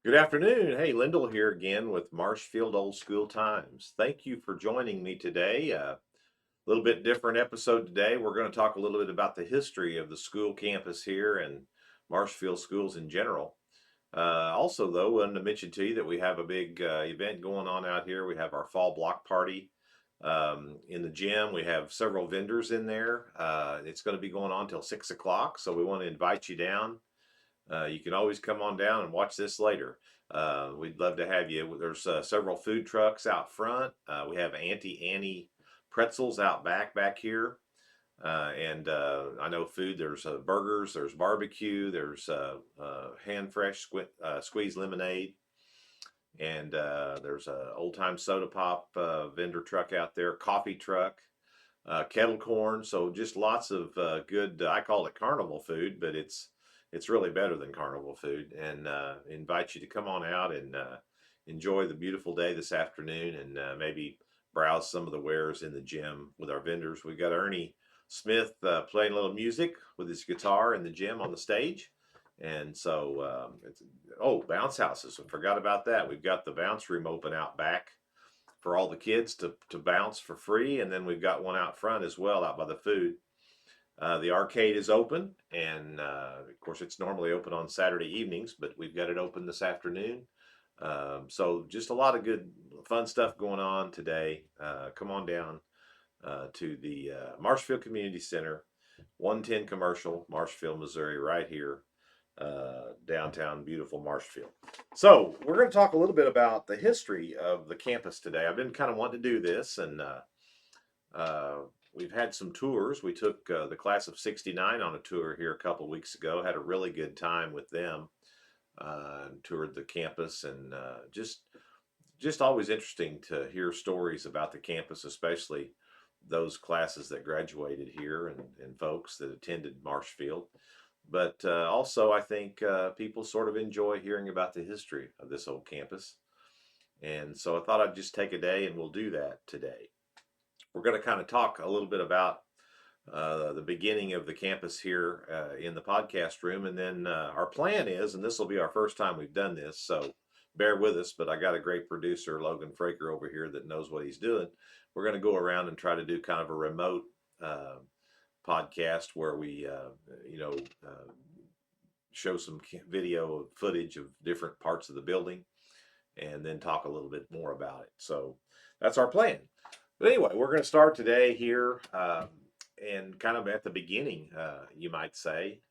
Good afternoon. Hey, Lyndall here again with Marshfield Old School Times. Thank you for joining me today. A little bit different episode today. We're going to talk a little bit about the history of the school campus here and Marshfield schools in general. Also, though, I wanted to mention to you that we have a big event going on out here. We have our fall block party in the gym. We have several vendors in there. It's going to be going on till 6 o'clock, so we want to invite you down. You can always come on down and watch this later. We'd love to have you. There's several food trucks out front. We have Auntie Annie pretzels out back here. And I know food, there's burgers, there's barbecue, there's hand fresh squeezed lemonade, and there's a old time soda pop vendor truck out there, coffee truck, kettle corn. So just lots of good, I call it carnival food, but it's really better than carnival food. And invite you to come on out and enjoy the beautiful day this afternoon, and maybe browse some of the wares in the gym with our vendors. We've got Ernie Smith playing a little music with his guitar in the gym on the stage. And so, bounce houses. I forgot about that. We've got the bounce room open out back for all the kids to bounce for free. And then we've got one out front as well, out by the food. The arcade is open, and of course, it's normally open on Saturday evenings, but we've got it open this afternoon. So just a lot of good, fun stuff going on today. Come on down to the Marshfield Community Center, 110 Commercial, Marshfield, Missouri, right here, downtown, beautiful Marshfield. So we're going to talk a little bit about the history of the campus today. I've been kind of wanting to do this, and we've had some tours. We took the class of '69 on a tour here a couple weeks ago. Had a really good time with them. Toured the campus, and just always interesting to hear stories about the campus, especially those classes that graduated here and folks that attended Marshfield. But also, I think people sort of enjoy hearing about the history of this old campus. And so I thought I'd just take a day, and we'll do that today. We're going to kind of talk a little bit about the beginning of the campus here in the podcast room. And then our plan is, and this will be our first time we've done this, so bear with us, but I got a great producer, Logan Fraker, over here that knows what he's doing. We're going to go around and try to do kind of a remote podcast where we, show some video footage of different parts of the building and then talk a little bit more about it. So that's our plan. But anyway, we're going to start today here and kind of at the beginning, you might say.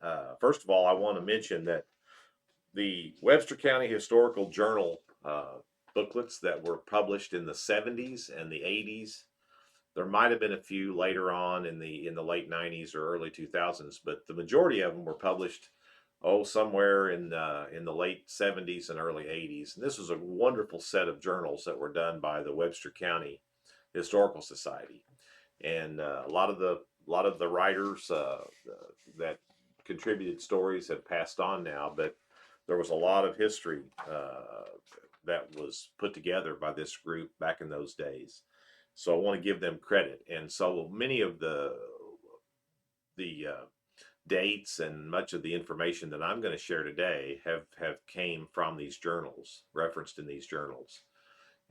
First of all, I want to mention that the Webster County Historical Journal booklets that were published in the 70s and the 80s, there might have been a few later on in the late 90s or early 2000s, but the majority of them were published somewhere in the late 70s and early 80s. And this was a wonderful set of journals that were done by the Webster County Historical Society, and a lot of the writers that contributed stories have passed on now, but there was a lot of history that was put together by this group back in those days. So I want to give them credit. And so many of the dates and much of the information that I'm going to share today have came from these journals, referenced in these journals.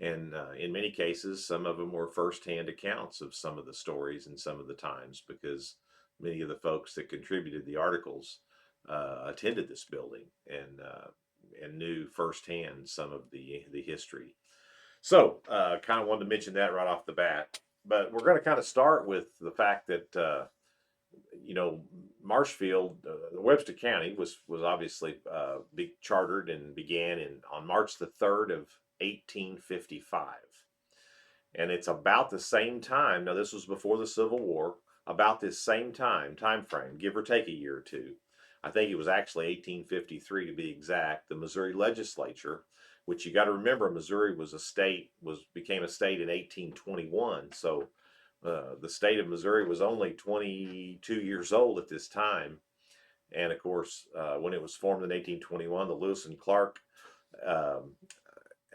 And in many cases, some of them were firsthand accounts of some of the stories and some of the times, because many of the folks that contributed the articles attended this building and knew firsthand some of the history. So kind of wanted to mention that right off the bat. But we're going to kind of start with the fact that Marshfield, the Webster County was obviously chartered and began on March the 3rd of 1855. And it's about the same time. Now, this was before the Civil War. About this same time frame, give or take a year or two. I think it was actually 1853 to be exact. The Missouri legislature, which you got to remember, Missouri became a state in 1821. So the state of Missouri was only 22 years old at this time. And of course, when it was formed in 1821, the Lewis and Clark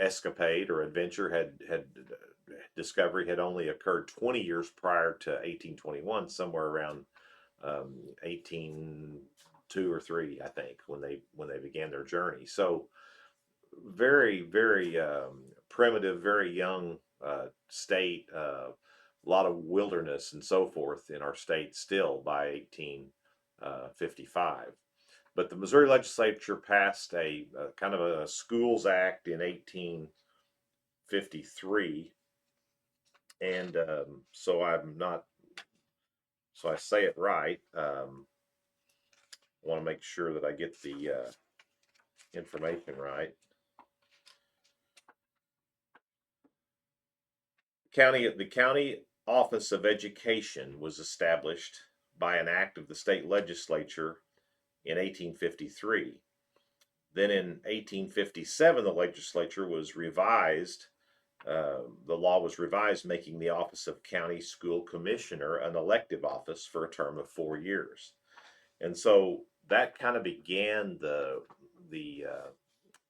escapade or adventure had discovery had only occurred 20 years prior to 1821, somewhere around 1802 or 3, I think, when they began their journey. So very, very primitive, very young state. A lot of wilderness and so forth in our state still by 1855. But the Missouri legislature passed a kind of a schools act in 1853, and so I'm not so I say it right. I want to make sure that I get the information right. The county office of education was established by an act of the state legislature in 1853. Then in 1857, the legislature was revised. The law was revised, making the office of county school commissioner an elective office for a term of 4 years. And so that kind of began the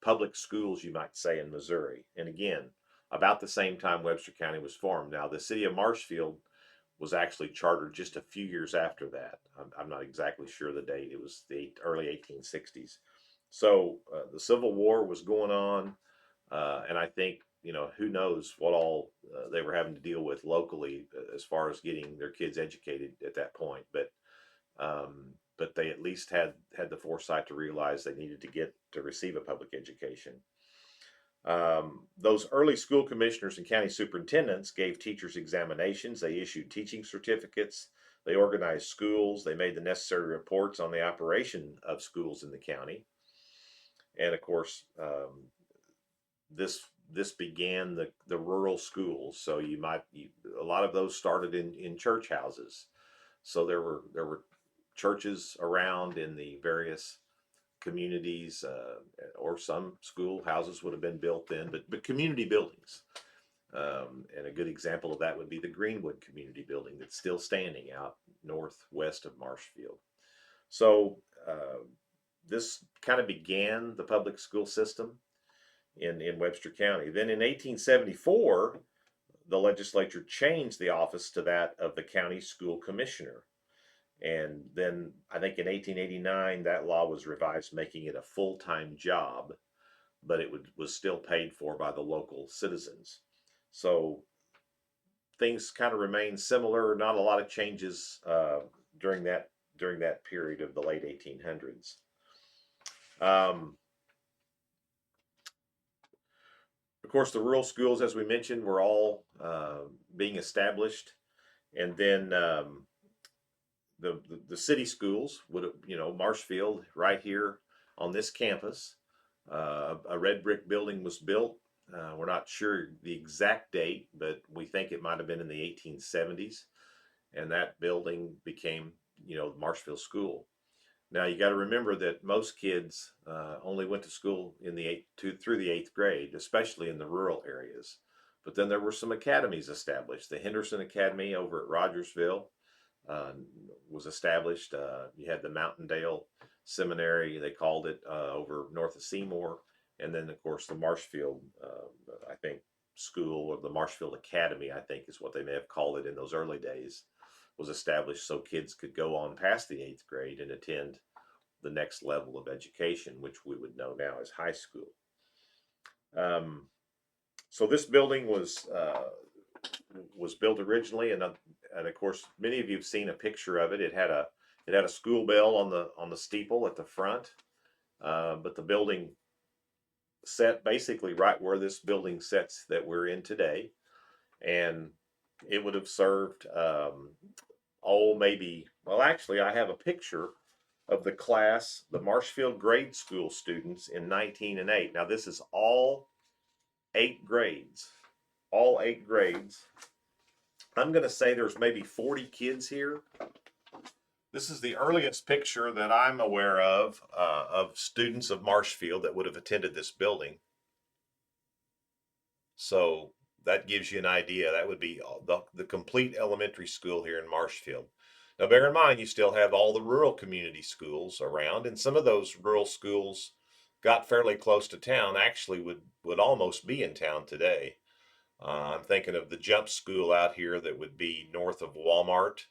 public schools, you might say, in Missouri. And again, about the same time Webster County was formed. Now, the city of Marshfield was actually chartered just a few years after that. I'm not exactly sure the date. It was the early 1860s. So the Civil War was going on, and I think who knows what all they were having to deal with locally as far as getting their kids educated at that point. But they at least had the foresight to realize they needed to get to receive a public education. Those early school commissioners and county superintendents gave teachers examinations. They issued teaching certificates. They organized schools. They made the necessary reports on the operation of schools in the county. And of course, this began the rural schools. So a lot of those started in church houses. So there were churches around in the various communities, or some schoolhouses would have been built then, but community buildings. And a good example of that would be the Greenwood Community Building that's still standing out northwest of Marshfield. So this kind of began the public school system in Webster County. Then in 1874, the legislature changed the office to that of the county school commissioner. And then I think in 1889, that law was revised, making it a full time job, but was still paid for by the local citizens. So things kind of remain similar, not a lot of changes during that period of the late 1800s. Of course, the rural schools, as we mentioned, were all being established, and then the city schools would have, Marshfield right here on this campus. A red brick building was built. We're not sure the exact date, but we think it might have been in the 1870s, and that building became, Marshfield School. Now you got to remember that most kids only went to school through the eighth grade, especially in the rural areas. But then there were some academies established. The Henderson Academy over at Rogersville uh, was established. You had the Mountaindale Seminary, they called it, over north of Seymour, and then of course the Marshfield, I think, school, or the Marshfield Academy, I think is what they may have called it in those early days, was established so kids could go on past the eighth grade and attend the next level of education, which we would know now as high school. Um, so this building was built originally, and of course many of you have seen a picture of it. It had a school bell on the steeple at the front, but the building set basically right where this building sets that we're in today, and it would have served maybe, well, actually I have a picture of the class, the Marshfield grade school students in 1908. Now this is eight grades, all eight grades. I'm going to say there's maybe 40 kids here. This is the earliest picture that I'm aware of students of Marshfield that would have attended this building. So that gives you an idea. That would be the complete elementary school here in Marshfield. Now, bear in mind, you still have all the rural community schools around, and some of those rural schools got fairly close to town, actually would almost be in town today. I'm thinking of the jump school out here that would be north of Walmart,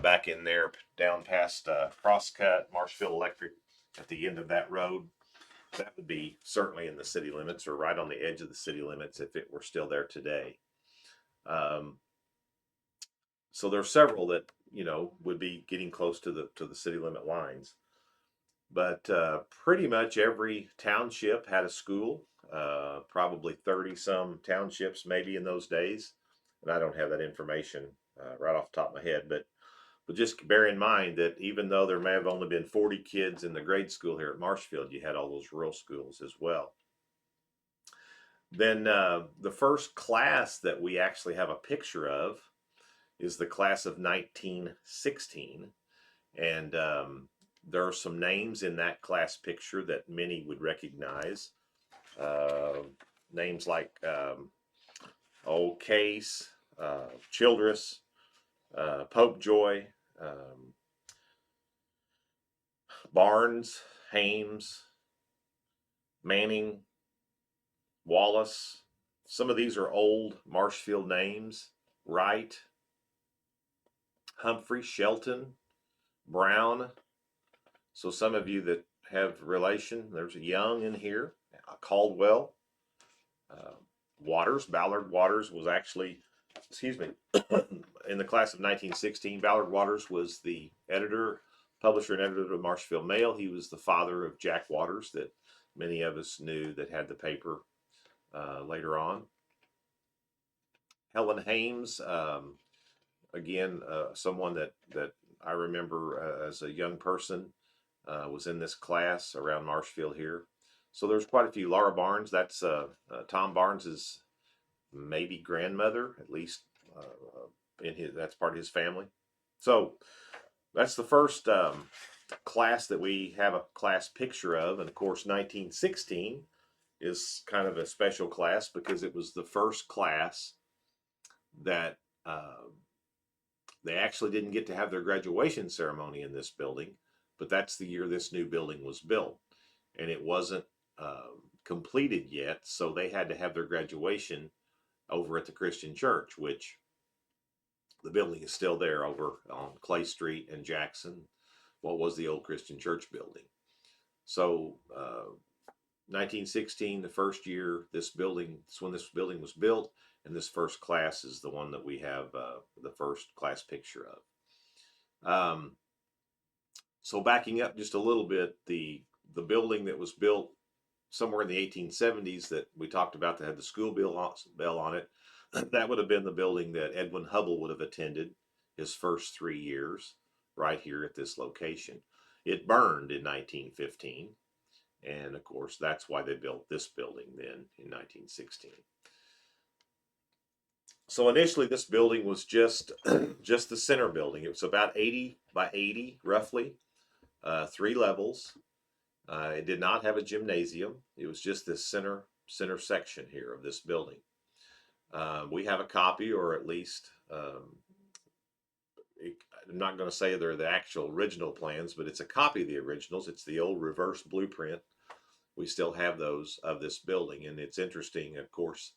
back in there, down past Crosscut, Marshfield Electric at the end of that road. that would be certainly in the city limits or right on the edge of the city limits if it were still there today. Um, so there are several that would be getting close to the city limit lines. But pretty much every township had a school. Probably 30 some townships maybe in those days, and I don't have that information right off the top of my head. But just bear in mind that even though there may have only been 40 kids in the grade school here at Marshfield, you had all those rural schools as well. Then the first class that we actually have a picture of is the class of 1916. And there are some names in that class picture that many would recognize. Names like Case, Childress, Popejoy, Barnes, Hames, Manning, Wallace. Some of these are old Marshfield names. Wright, Humphrey, Shelton, Brown. So some of you that have relation, there's a Young in here, Caldwell, Waters. Ballard Waters was actually, excuse me, in the class of 1916. Ballard Waters was the editor, publisher, and editor of Marshfield Mail. He was the father of Jack Waters that many of us knew that had the paper later on. Helen Hames, again, someone that I remember as a young person was in this class around Marshfield here. So there's quite a few. Laura Barnes, that's Tom Barnes's maybe grandmother, at least that's part of his family. So that's the first class that we have a class picture of. And of course, 1916 is kind of a special class because it was the first class that they actually didn't get to have their graduation ceremony in this building, but that's the year this new building was built. And it wasn't completed yet, so they had to have their graduation over at the Christian Church, which the building is still there over on Clay Street and Jackson, what was the old Christian Church building. So 1916, the first year this building, it's when this building was built, and this first class is the one that we have the first class picture of. So backing up just a little bit, the building that was built somewhere in the 1870s that we talked about that had the school bell on it, that would have been the building that Edwin Hubble would have attended his first 3 years right here at this location. It burned in 1915, and of course that's why they built this building then in 1916. So initially this building was just just the center building. It was about 80 by 80 roughly, 3 levels. It did not have a gymnasium. It was just this center section here of this building. We have a copy, or at least I'm not going to say they're the actual original plans, but it's a copy of the originals. It's the old reverse blueprint. We still have those of this building, and it's interesting. Of course,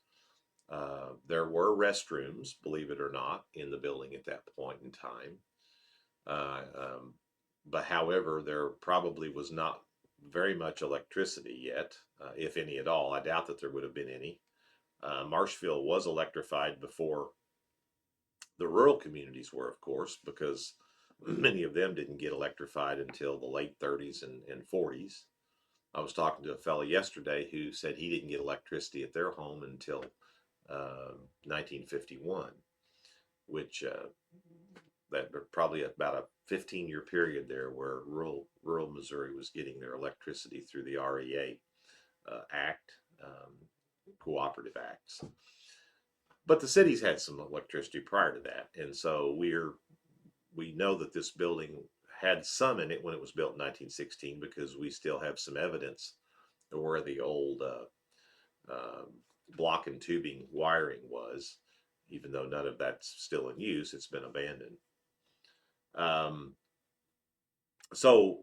there were restrooms, believe it or not, in the building at that point in time. But however, there probably was not very much electricity yet, if any at all. I doubt that there would have been any. Marshfield was electrified before the rural communities were, of course, because many of them didn't get electrified until the late 30s and 40s. I was talking to a fellow yesterday who said he didn't get electricity at their home until 1951, which that probably about a 15-year period there where rural Missouri was getting their electricity through the REA Act, cooperative acts. But the cities had some electricity prior to that, and so we know that this building had some in it when it was built in 1916 because we still have some evidence of where the old block and tubing wiring was, even though none of that's still in use. It's been abandoned. So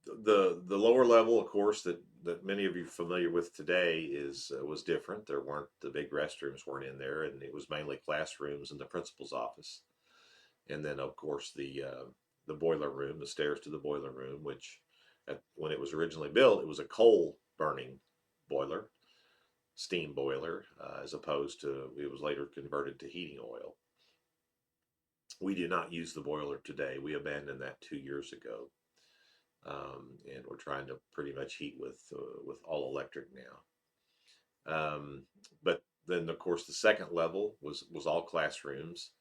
the lower level, of course, that many of you are familiar with today was different. There weren't the big restrooms weren't in there, and it was mainly classrooms and the principal's office. And then, of course, the boiler room, the stairs to the boiler room, which when it was originally built, it was a coal burning boiler, steam boiler, as opposed to it was later converted to heating oil. We do not use the boiler today. We abandoned that 2 years ago, and we're trying to pretty much heat with all electric now. But then, of course, the second level was all classrooms,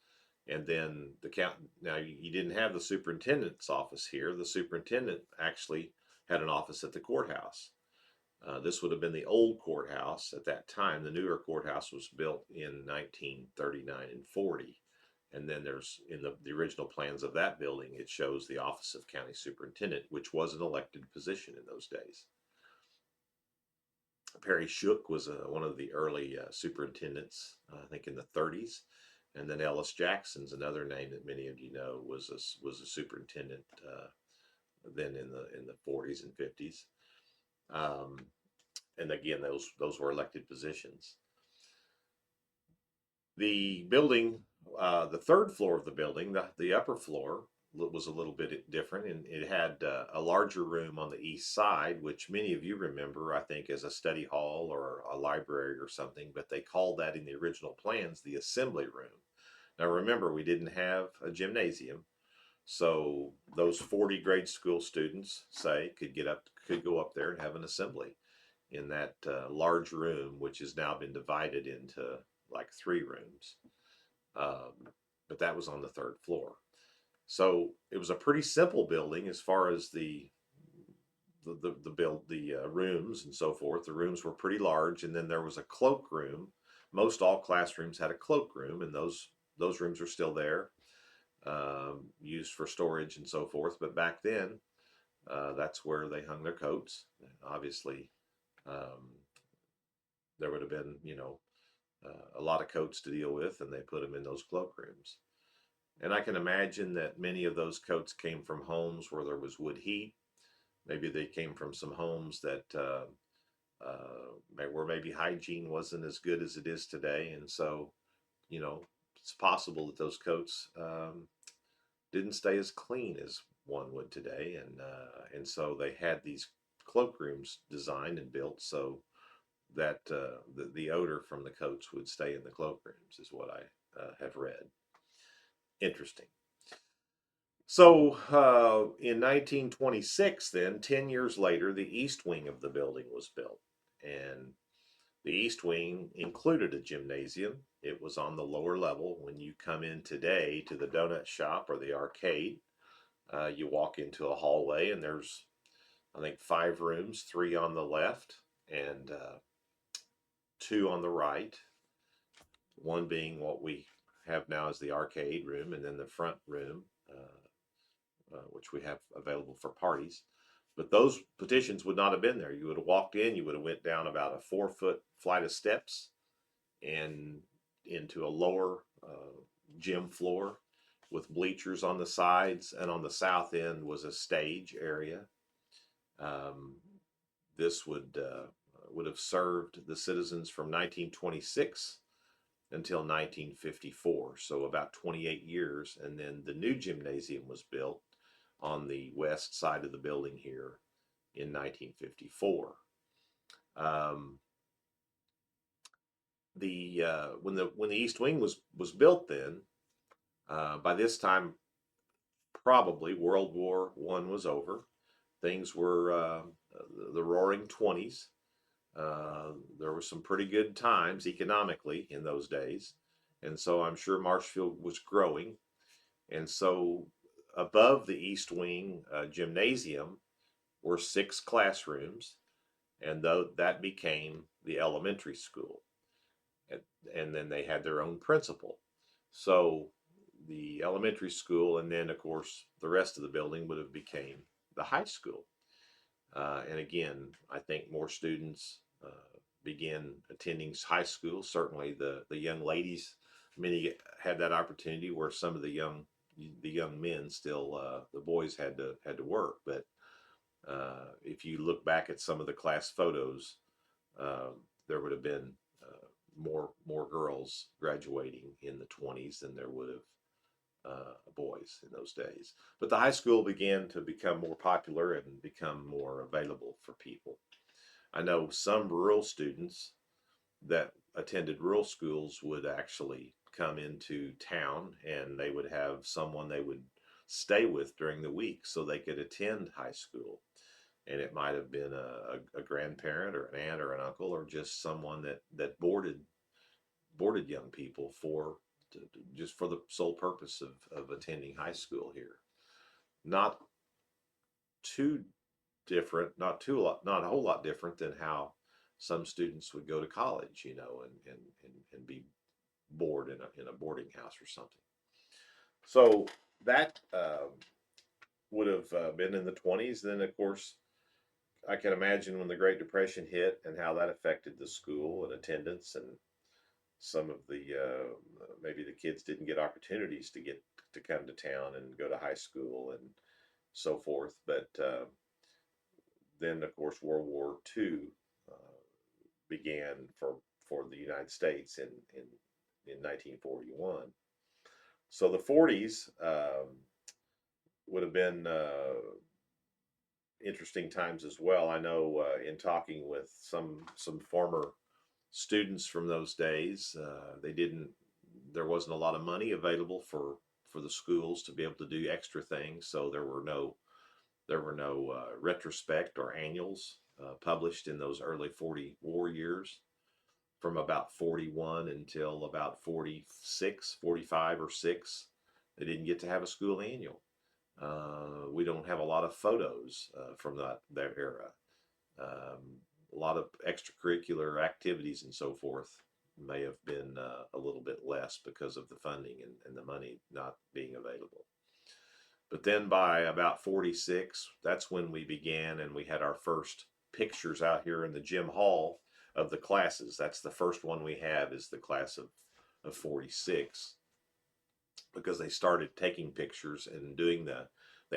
and then the count. Now you didn't have the superintendent's office here. The superintendent actually had an office at the courthouse. This would have been the old courthouse at that time. The newer courthouse was built in 1939 and 40. And then there's in the original plans of that building, it shows the office of county superintendent, which was an elected position in those days. Perry Shook was one of the early superintendents, I think in the 30s. And then Ellis Jackson's another name that many of you know was a superintendent then in the 40s and 50s. And again, those were elected positions. The building, the third floor of the building, the upper floor was a little bit different, and it had a larger room on the east side, which many of you remember, I think, as a study hall or a library or something, but they called that in the original plans the assembly room. Now remember, we didn't have a gymnasium, so those 40 grade school students, say, could go up there and have an assembly in that large room, which has now been divided into like 3 rooms. But that was on the third floor. So it was a pretty simple building as far as the rooms and so forth. The rooms were pretty large, and then there was a cloak room. Most all classrooms had a cloak room, and those rooms are still there, used for storage and so forth. But back then, that's where they hung their coats. Obviously, there would have been, a lot of coats to deal with, and they put them in those cloakrooms. And I can imagine that many of those coats came from homes where there was wood heat. Maybe they came from some homes that where maybe hygiene wasn't as good as it is today, and so it's possible that those coats didn't stay as clean as one would today, and so they had these cloakrooms designed and built so that the odor from the coats would stay in the cloakrooms, is what I have read. Interesting. So in 1926, then 10 years later, the east wing of the building was built, and the east wing included a gymnasium. It was on the lower level. When you come in today to the donut shop or the arcade, you walk into a hallway, and there's, I think, 5 rooms, 3 on the left and 2 on the right. One being what we have now as the arcade room, and then the front room, which we have available for parties. But those petitions would not have been there. You would have walked in, you would have went down about a 4-foot flight of steps and into a lower gym floor with bleachers on the sides, and on the south end was a stage area. This would have served the citizens from 1926 until 1954, so about 28 years, and then the new gymnasium was built on the west side of the building here in 1954. When the east wing was built, then by this time probably World War I was over. Things were the Roaring 20s. There were some pretty good times economically in those days, and so I'm sure Marshfield was growing, and so above the east wing gymnasium were 6 classrooms, and that became the elementary school, and then they had their own principal. So the elementary school, and then of course the rest of the building would have became the high school. And again, I think more students began attending high school. Certainly the young ladies, many had that opportunity, where some of the young men still, the boys had to work. But if you look back at some of the class photos, there would have been more girls graduating in the 20s than there would have boys in those days. But the high school began to become more popular and become more available for people. I know some rural students that attended rural schools would actually come into town and they would have someone they would stay with during the week so they could attend high school. And it might have been a grandparent or an aunt or an uncle or just someone that boarded young people for just for the sole purpose of attending high school here. Not too different, not a whole lot different than how some students would go to college, and be bored in a boarding house or something. So that would have been in the 20s. Then, of course, I can imagine when the Great Depression hit and how that affected the school and attendance, and some of the maybe the kids didn't get opportunities to come to town and go to high school and so forth. But then, of course, World War II uh, began for the United States in 1941. So the 40s would have been interesting times as well. I know in talking with some former students from those days, they didn't. There wasn't a lot of money available for the schools to be able to do extra things, so there were no retrospect or annuals published in those early 40 war years from about 41 until about 46, 45 or 6. They didn't get to have a school annual. We don't have a lot of photos from that era. Um, a lot of extracurricular activities and so forth may have been a little bit less because of the funding and the money not being available. But then by about 46, that's when we began and we had our first pictures out here in the gym hall of the classes. That's the first one we have is the class of 46 because they started taking pictures and doing the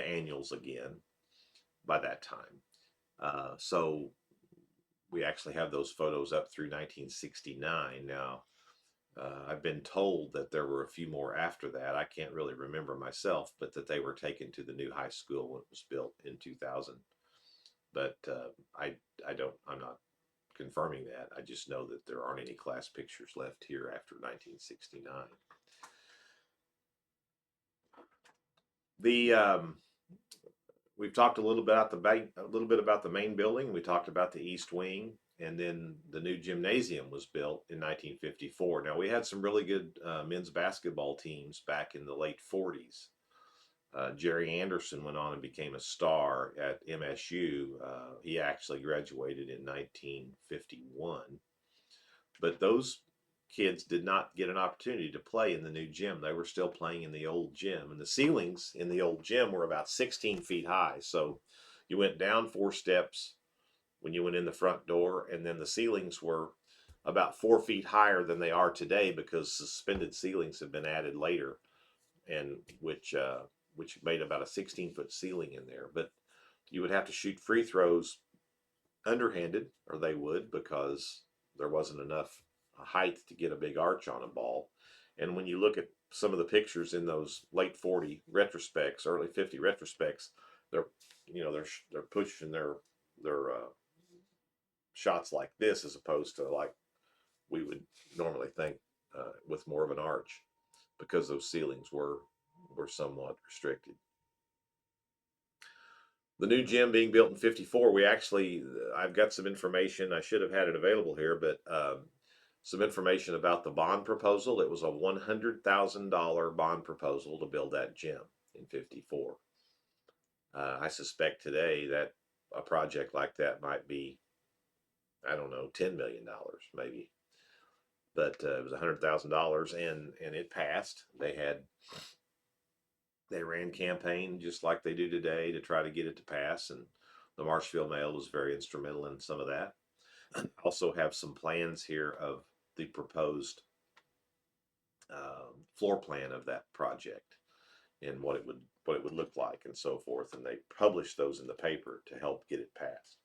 annuals again by that time. So we actually have those photos up through 1969. Now, I've been told that there were a few more after that. I can't really remember myself, but that they were taken to the new high school when it was built in 2000. But I'm not confirming that. I just know that there aren't any class pictures left here after 1969. The We've talked a little bit about the main building. We talked about the east wing, and then the new gymnasium was built in 1954. Now we had some really good men's basketball teams back in the late 40s. Jerry Anderson went on and became a star at MSU. He actually graduated in 1951, but those kids did not get an opportunity to play in the new gym. They were still playing in the old gym, and the ceilings in the old gym were about 16 feet high. So you went down 4 steps when you went in the front door, and then the ceilings were about 4 feet higher than they are today because suspended ceilings have been added later, and which made about a 16-foot ceiling in there. But you would have to shoot free throws underhanded, or they would, because there wasn't enough height to get a big arch on a ball. And when you look at some of the pictures in those late 40 retrospects, early 50 retrospects, they're they're pushing their shots like this as opposed to like we would normally think with more of an arch because those ceilings were somewhat restricted. The new gym being built in 54, I've got some information. I should have had it available here, but some information about the bond proposal. It was a $100,000 bond proposal to build that gym in 54. I suspect today that a project like that might be, I don't know, $10 million maybe. But it was $100,000 and it passed. They ran campaign just like they do today to try to get it to pass, and the Marshfield Mail was very instrumental in some of that. I also have some plans here of the proposed floor plan of that project and what it would look like and so forth, and they published those in the paper to help get it passed.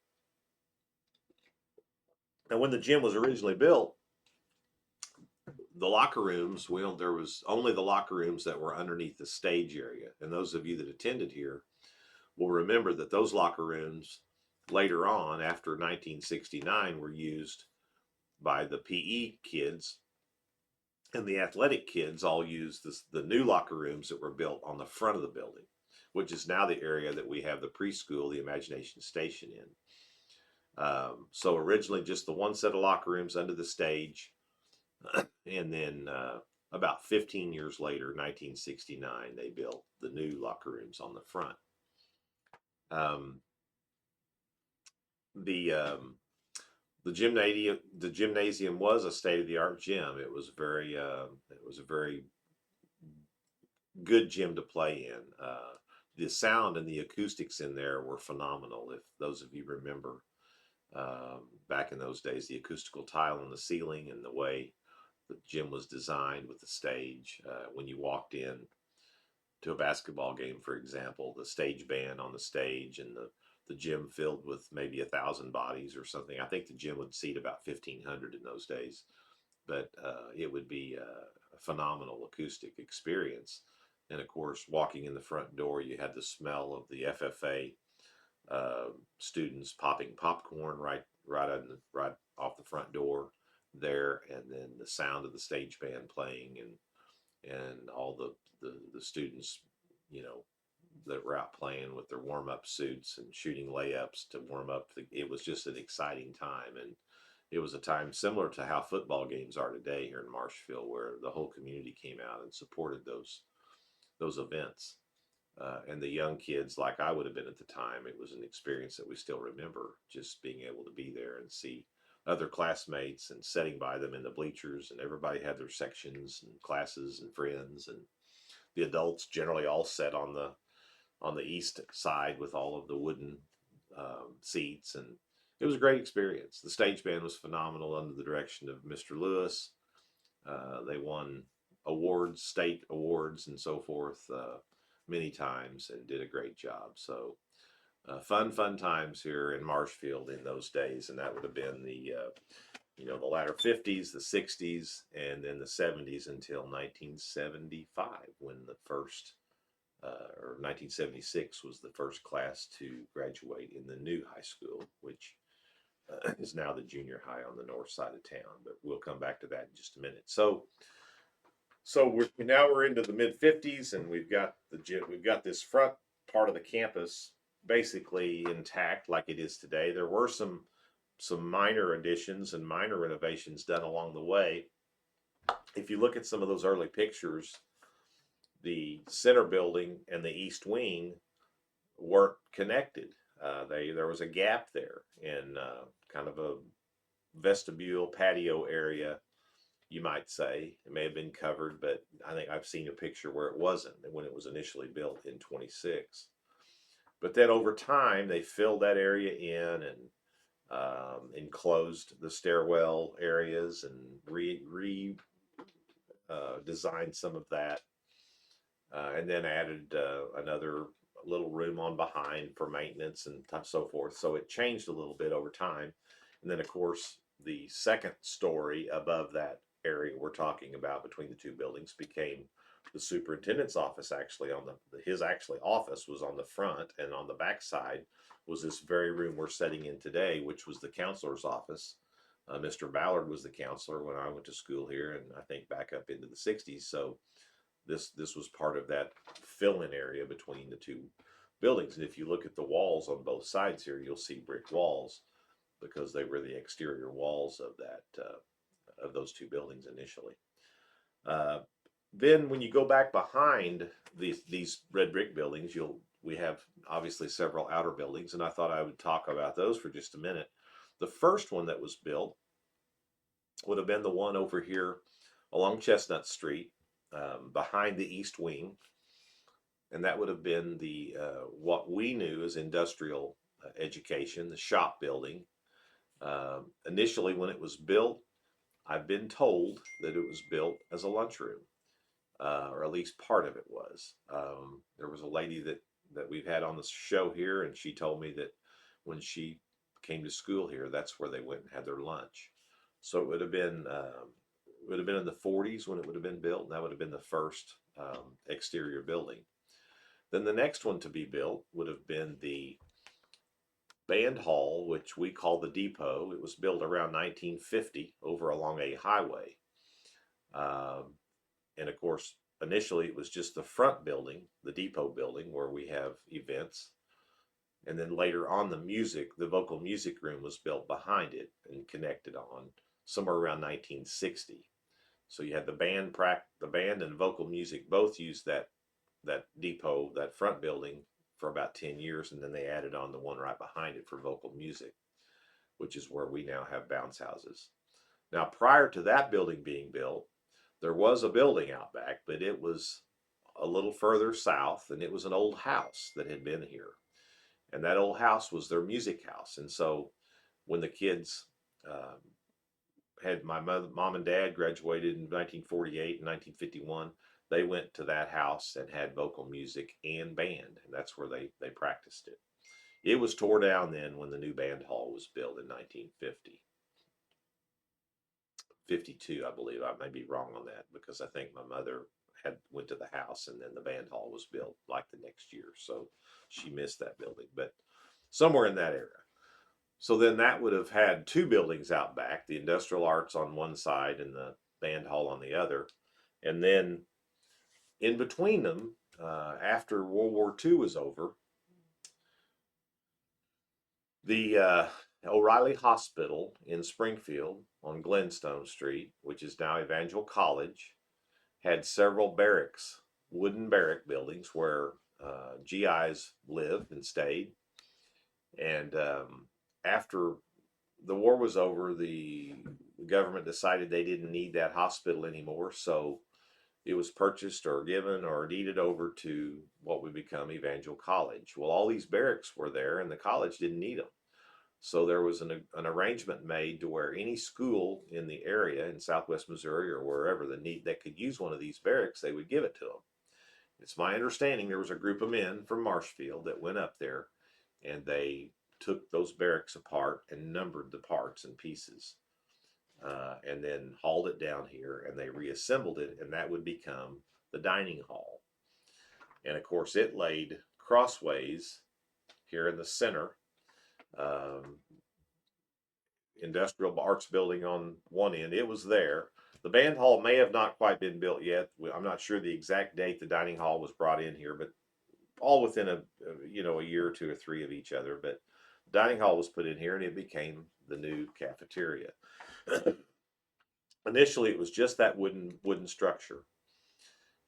Now, when the gym was originally built, the locker rooms, well, there was only the locker rooms that were underneath the stage area, and those of you that attended here will remember that those locker rooms later on, after 1969, were used by the PE kids, and the athletic kids all used the new locker rooms that were built on the front of the building, which is now the area that we have the preschool, the Imagination Station in. So originally just the one set of locker rooms under the stage, and then about 15 years later, 1969, they built the new locker rooms on the front. Um, the gymnasium was a state of the art gym. It was a very good gym to play in. The sound and the acoustics in there were phenomenal. If those of you remember, back in those days, the acoustical tile on the ceiling and the way the gym was designed with the stage. When you walked in to a basketball game, for example, the stage band on the stage and the gym filled with maybe 1,000 bodies or something. I think the gym would seat about 1,500 in those days, but it would be a phenomenal acoustic experience. And of course, walking in the front door, you had the smell of the FFA students popping popcorn right off the front door there, and then the sound of the stage band playing, and all the students, you know, that were out playing with their warm up suits and shooting layups to warm up. It was just an exciting time, and it was a time similar to how football games are today here in Marshfield, where the whole community came out and supported those events. And the young kids, like I would have been at the time, it was an experience that we still remember, just being able to be there and see other classmates and sitting by them in the bleachers, and everybody had their sections and classes and friends, and the adults generally all sat on the east side with all of the wooden seats, and it was a great experience. The stage band was phenomenal under the direction of Mr. Lewis. They won awards, state awards, and so forth many times, and did a great job. So fun times here in Marshfield in those days, and that would have been the latter 50s, the 60s, and then the 70s until 1975, when the first or 1976 was the first class to graduate in the new high school, which is now the junior high on the north side of town. But we'll come back to that in just a minute. So we're into the mid 50s, and we've got this front part of the campus basically intact like it is today. There were some minor additions and minor renovations done along the way. If you look at some of those early pictures, the center building and the east wing weren't connected. There was a gap there in kind of a vestibule patio area, you might say. It may have been covered, but I think I've seen a picture where it wasn't when it was initially built in 26. But then over time, they filled that area in and enclosed the stairwell areas and designed some of that, and then added another little room on behind for maintenance and so forth. So it changed a little bit over time. And then, of course, the second story above that area we're talking about between the two buildings became the superintendent's office. Actually, his office was on the front, and on the back side was this very room we're sitting in today, which was the counselor's office. Mr. Ballard was the counselor when I went to school here, and I think back up into the 60s. So this was part of that fill-in area between the two buildings. And if you look at the walls on both sides here, you'll see brick walls, because they were the exterior walls of those two buildings initially. Then when you go back behind these red brick buildings, we have obviously several outer buildings, and I thought I would talk about those for just a minute. The first one that was built would have been the one over here along Chestnut Street, behind the east wing, and that would have been the what we knew as industrial education, the shop building. Initially, when it was built, I've been told that it was built as a lunchroom, or at least part of it was. There was a lady that we've had on the show here, and she told me that when she came to school here, that's where they went and had their lunch. So it would have been in the 40s when it would have been built, and that would have been the first exterior building. Then the next one to be built would have been the band hall, which we call the depot. It was built around 1950 over along a highway. Um, and of course, initially it was just the front building, the depot building, where we have events. And then later on, the vocal music room was built behind it and connected on somewhere around 1960. So you had the band and vocal music both used that depot, that front building, for about 10 years, and then they added on the one right behind it for vocal music, which is where we now have bounce houses. Now, prior to that building being built, there was a building out back, but it was a little further south, and it was an old house that had been here. And that old house was their music house. And so when the kids um, had my mom and dad graduated in 1948 and 1951, they went to that house and had vocal music and band, and that's where they practiced it. It was tore down then when the new band hall was built in 1950. 52, I believe. I may be wrong on that because I think my mother had went to the house and then the band hall was built like the next year, so she missed that building, but somewhere in that era. So then that would have had two buildings out back, the industrial arts on one side and the band hall on the other. And then in between them, after World War II was over, the O'Reilly Hospital in Springfield on Glenstone Street, which is now Evangel College, had several barracks, wooden barrack buildings where GIs lived and stayed. And after the war was over, the government decided they didn't need that hospital anymore, so it was purchased or given or deeded over to what would become Evangel College. Well, all these barracks were there, and the college didn't need them. So there was an arrangement made to where any school in the area in Southwest Missouri or wherever that could use one of these barracks, they would give it to them. It's my understanding there was a group of men from Marshfield that went up there, and they took those barracks apart and numbered the parts and pieces, and then hauled it down here, and they reassembled it, and that would become the dining hall. And of course, it laid crossways here in the center. Um, Industrial arts building on one end. It was there. The band hall may have not quite been built yet. I'm not sure the exact date the dining hall was brought in here, but all within a year or two or three of each other. But the dining hall was put in here, and it became the new cafeteria. Initially, it was just that wooden structure,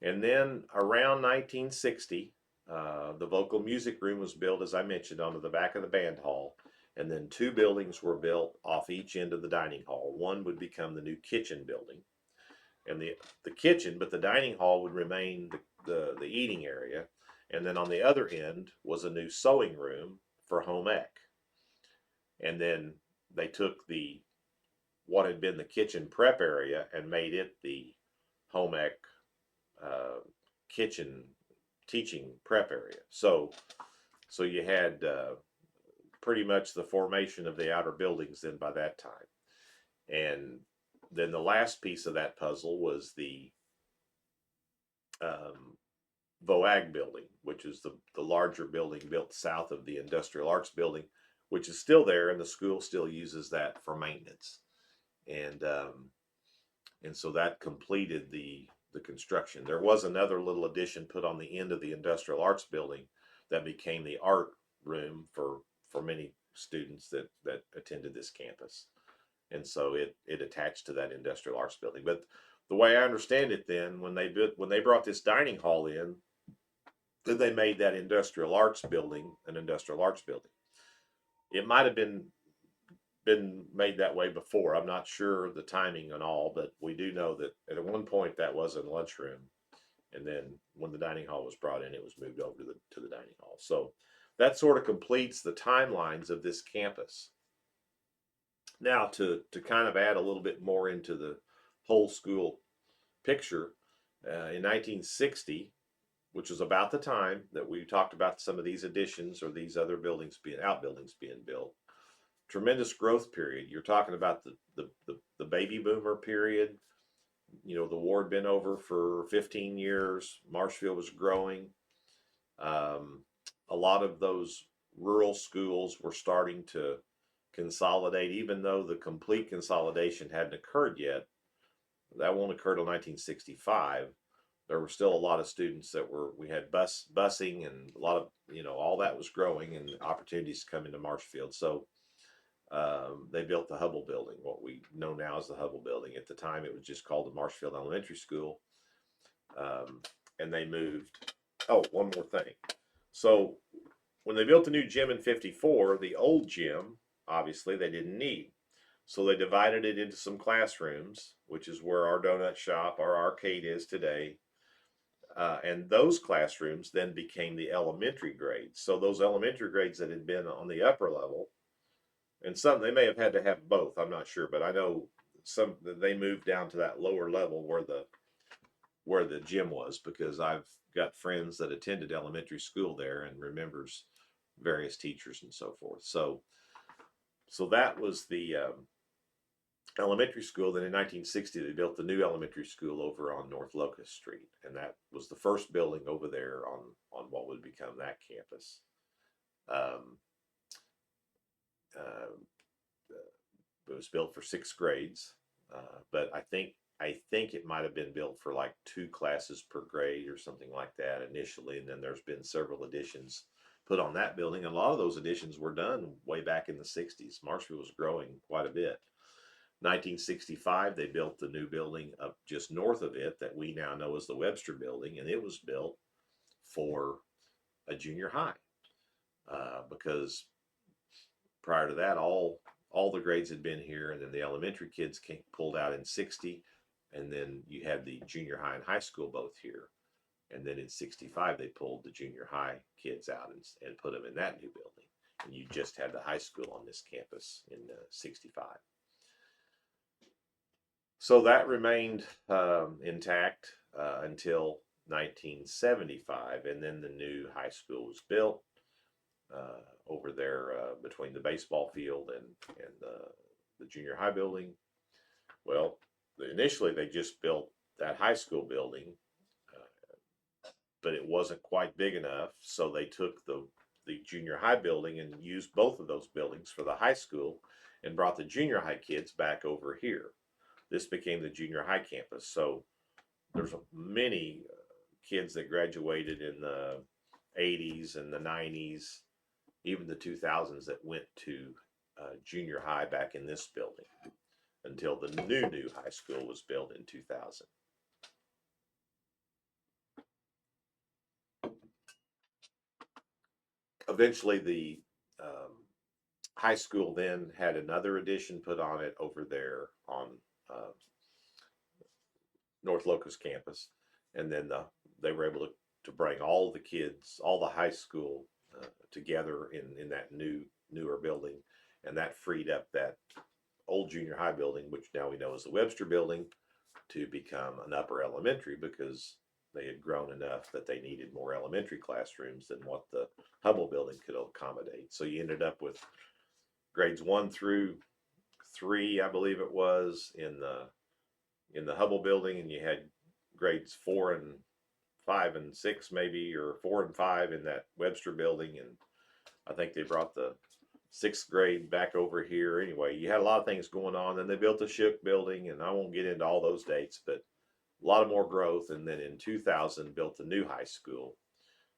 and then around 1960, the vocal music room was built, as I mentioned, onto the back of the band hall. And then two buildings were built off each end of the dining hall. One would become the new kitchen building, and the kitchen, but the dining hall would remain the eating area. And then on the other end was a new sewing room for home ec. And then they took what had been the kitchen prep area and made it the home ec uh, kitchen teaching prep area. So you had pretty much the formation of the outer buildings then by that time. And then the last piece of that puzzle was the VOAG building, which is the larger building built south of the Industrial Arts building, which is still there, and the school still uses that for maintenance. And so that completed the construction. There was another little addition put on the end of the Industrial Arts building that became the art room for many students that attended this campus. And so it attached to that Industrial Arts building. But the way I understand it, then when they brought this dining hall in, then they made that Industrial Arts building an Industrial Arts building. It might have been made that way before. I'm not sure the timing and all, but we do know that at one point that was a lunchroom, and then when the dining hall was brought in, it was moved over to the dining hall. So that sort of completes the timelines of this campus. Now, to kind of add a little bit more into the whole school picture, in 1960, which was about the time that we talked about some of these additions or these other outbuildings being built, tremendous growth period. You're talking about the baby boomer period. The war had been over for 15 years. Marshfield was growing. A lot of those rural schools were starting to consolidate, even though the complete consolidation hadn't occurred yet. That won't occur till 1965. There were still a lot of students that we had busing, and a lot of, all that was growing and opportunities coming to Marshfield. So they built the Hubble building, what we know now as the Hubble building. At the time, it was just called the Marshfield Elementary School. And they moved. Oh, one more thing. So when they built the new gym in 54, the old gym, obviously, they didn't need. So they divided it into some classrooms, which is where our donut shop, our arcade is today. And those classrooms then became the elementary grades. So those elementary grades that had been on the upper level, and some they may have had to have both, I'm not sure, but I know some they moved down to that lower level where the gym was, because I've got friends that attended elementary school there and remembers various teachers and so forth. So that was the elementary school. Then in 1960, they built the new elementary school over on North Locust Street, and that was the first building over there on what would become that campus. Um, uh, it was built for 6 grades, but I think it might have been built for like 2 classes per grade or something like that initially, and then there's been several additions put on that building. And a lot of those additions were done way back in the 60s. Marshfield was growing quite a bit. 1965, they built the new building up just north of it that we now know as the Webster Building, and it was built for a junior high, because prior to that, all the grades had been here, and then the elementary kids pulled out in 60, and then you had the junior high and high school both here. And then in 65, they pulled the junior high kids out and put them in that new building. And you just had the high school on this campus in 65. So that remained intact until 1975, and then the new high school was built over there between the baseball field and the junior high building. Well, initially they just built that high school building, but it wasn't quite big enough, so they took the junior high building and used both of those buildings for the high school, and brought the junior high kids back over here. This became the junior high campus. So there's many kids that graduated in the 80s and the 90s, even the 2000s, that went to junior high back in this building until the new high school was built in 2000. Eventually, the high school then had another addition put on it over there on uh, North Locust campus, and then they were able to bring all the kids, all the high school together in that newer building, and that freed up that old junior high building, which now we know is the Webster building, to become an upper elementary, because they had grown enough that they needed more elementary classrooms than what the Hubble building could accommodate. So you ended up with grades 1 through 3, I believe it was, in the Hubble building, and you had grades 4 and 5 and 6 maybe, or 4 and 5 in that Webster building. And I think they brought the 6th grade back over here. Anyway, you had a lot of things going on. Then they built the Shook building, and I won't get into all those dates, but a lot of more growth. And then in 2000, built the new high school,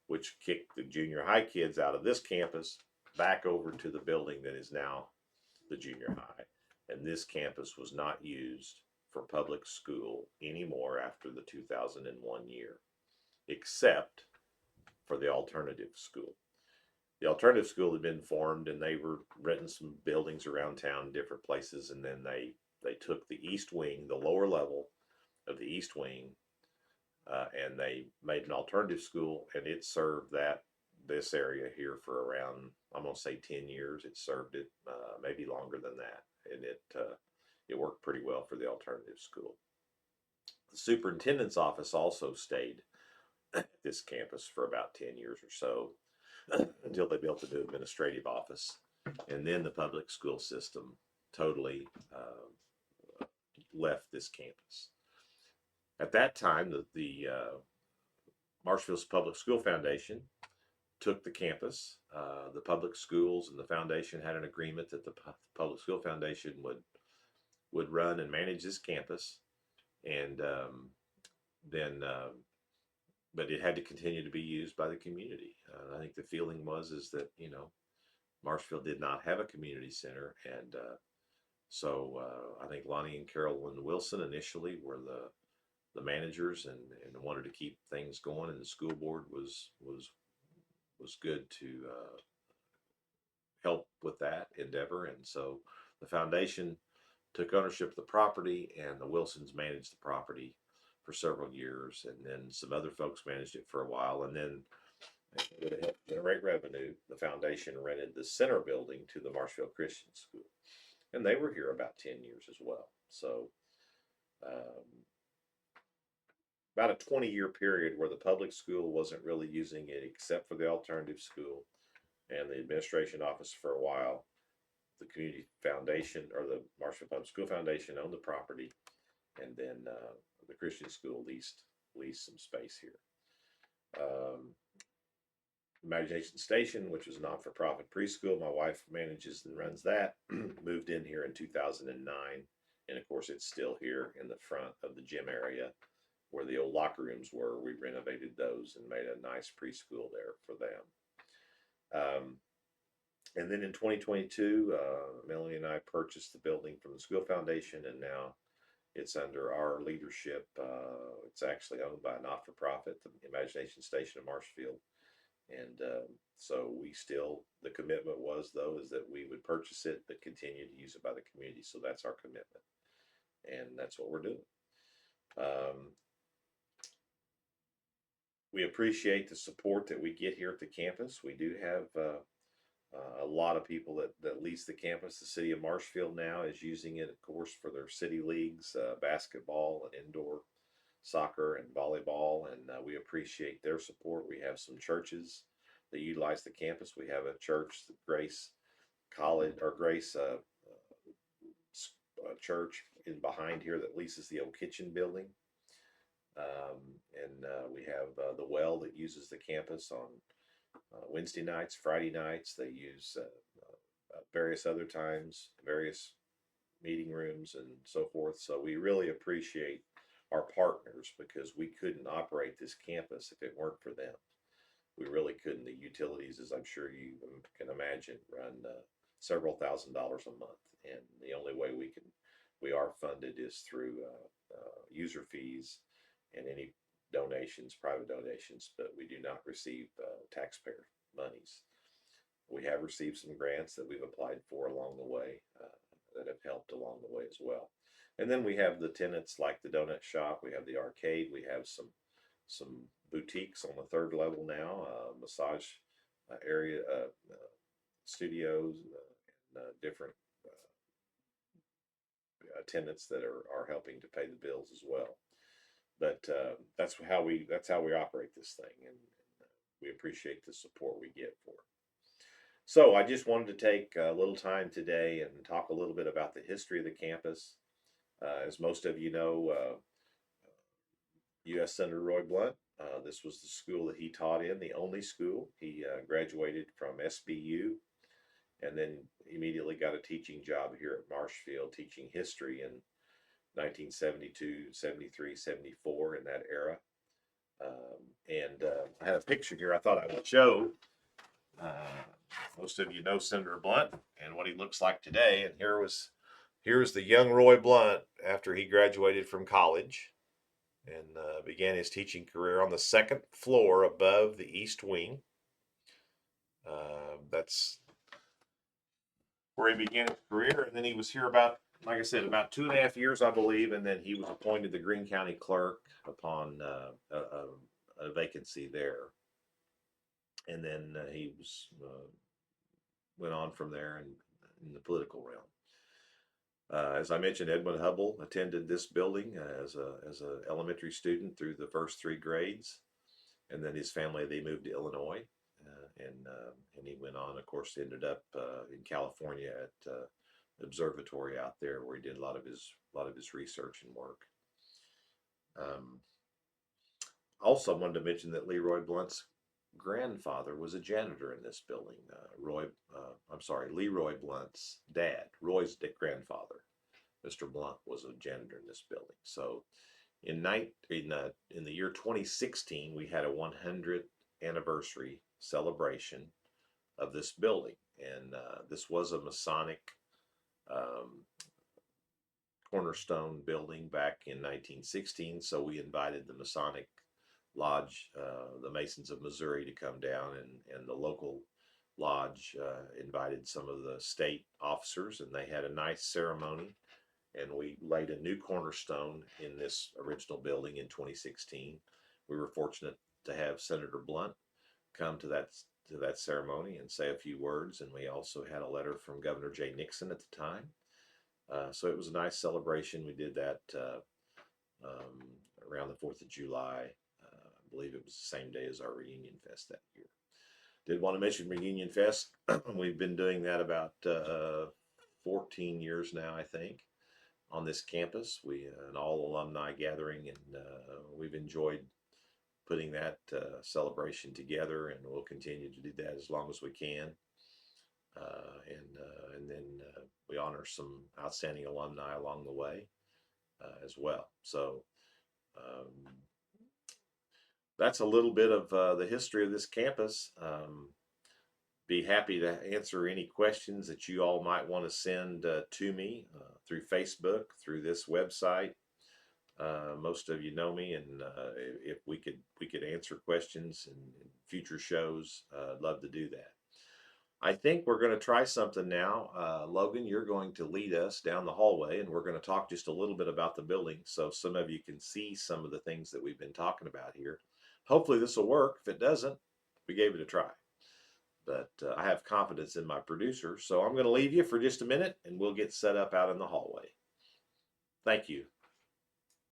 which kicked the junior high kids out of this campus back over to the building that is now the junior high. And this campus was not used for public school anymore after the 2001 year, except for the alternative school. The alternative school had been formed, and they were renting some buildings around town, different places, and then they took the east wing, the lower level of the east wing, and they made an alternative school, and it served this area here for around, I'm gonna say 10 years. It served it, maybe longer than that, and it worked pretty well for the alternative school. The superintendent's office also stayed at this campus for about 10 years or so, until they built the new administrative office. And then the public school system totally left this campus. At that time, the Marshfield's Public School Foundation took the campus. The public schools and the foundation had an agreement that the public school foundation would run and manage this campus, and then but it had to continue to be used by the community. I think the feeling was is that Marshfield did not have a community center, and so I think Lonnie and Carolyn Wilson initially were the managers and wanted to keep things going, and the school board was good to help with that endeavor, and so the foundation took ownership of the property, and the Wilsons managed the property for several years, and then some other folks managed it for a while, and then to help generate revenue, the foundation rented the center building to the Marshfield Christian School, and they were here about 10 years as well. So about a 20-year period where the public school wasn't really using it except for the alternative school and the administration office for a while. The community foundation, or the Marshfield Public School Foundation, owned the property, and then the Christian school leased some space here. Imagination Station, which was a not-for-profit preschool, my wife manages and runs that, moved in here in 2009, and of course it's still here in the front of the gym area where the old locker rooms were. We renovated those and made a nice preschool there for them. And then in 2022, Melanie and I purchased the building from the school foundation, and now it's under our leadership. It's actually owned by a not-for-profit, the Imagination Station of Marshfield. And so the commitment was, though, is that we would purchase it, but continue to use it by the community. So that's our commitment. And that's what we're doing. We appreciate the support that we get here at the campus. We do have a lot of people that lease the campus. The city of Marshfield now is using it, of course, for their city leagues, basketball and indoor soccer and volleyball, and we appreciate their support. We have some churches that utilize the campus. We have a church, the Grace College, or Grace Church in behind here that leases the old kitchen building. And we have the Well that uses the campus on Wednesday nights, Friday nights. They use various other times, various meeting rooms and so forth. So we really appreciate our partners, because we couldn't operate this campus if it weren't for them. We really couldn't. The utilities, as I'm sure you can imagine, run several $1,000s a month, and the only way we are funded is through user fees and any donations, private donations, but we do not receive taxpayer monies. We have received some grants that we've applied for along the way that have helped along the way as well. And then we have the tenants like the donut shop, we have the arcade, we have some boutiques on the third level now, massage area, studios, and different tenants that are helping to pay the bills as well. But that's how we operate this thing, and we appreciate the support we get for it. So I just wanted to take a little time today and talk a little bit about the history of the campus. As most of you know, U.S. Senator Roy Blunt, this was the school that he taught in, the only school. He graduated from SBU and then immediately got a teaching job here at Marshfield, teaching history in 1972, 73, 74, in that era. And I had a picture here I thought I would show. Most of you know Senator Blunt and what he looks like today. And here's the young Roy Blunt after he graduated from college and began his teaching career on the second floor above the East Wing. That's where he began his career, and then he was here about, like I said, about 2.5 years, I believe, and then he was appointed the Greene County Clerk upon a vacancy there, and then he went on from there in the political realm. As I mentioned, Edmund Hubble attended this building as a elementary student through the first 3 grades, and then his family, they moved to Illinois, and he went on, of course, ended up in California at observatory out there, where he did a lot of his research and work. Also, I wanted to mention that Leroy Blunt's grandfather was a janitor in this building. Leroy Blunt's dad, Roy's grandfather, Mr. Blunt, was a janitor in this building. So in the year 2016, we had a 100th anniversary celebration of this building, and this was a Masonic um, cornerstone building back in 1916. So we invited the Masonic Lodge, the Masons of Missouri, to come down, and the local lodge invited some of the state officers, and they had a nice ceremony. And we laid a new cornerstone in this original building in 2016. We were fortunate to have Senator Blunt come to that ceremony and say a few words, and we also had a letter from Governor Jay Nixon at the time. So it was a nice celebration. We did that um, around the 4th of July. I believe it was the same day as our Reunion Fest that year. Did want to mention Reunion Fest. We've been doing that about 14 years now, I think, on this campus. We an all alumni gathering, and we've enjoyed putting that celebration together, and we'll continue to do that as long as we can. And then we honor some outstanding alumni along the way as well. So um, that's a little bit of the history of this campus. Be happy to answer any questions that you all might want to send to me through Facebook, through this website. Most of you know me, and if we could answer questions in future shows, I'd love to do that. I think we're going to try something now. Logan, you're going to lead us down the hallway, and we're going to talk just a little bit about the building so some of you can see some of the things that we've been talking about here. Hopefully this will work. If it doesn't, we gave it a try. But I have confidence in my producer, so I'm going to leave you for just a minute, and we'll get set up out in the hallway. Thank you.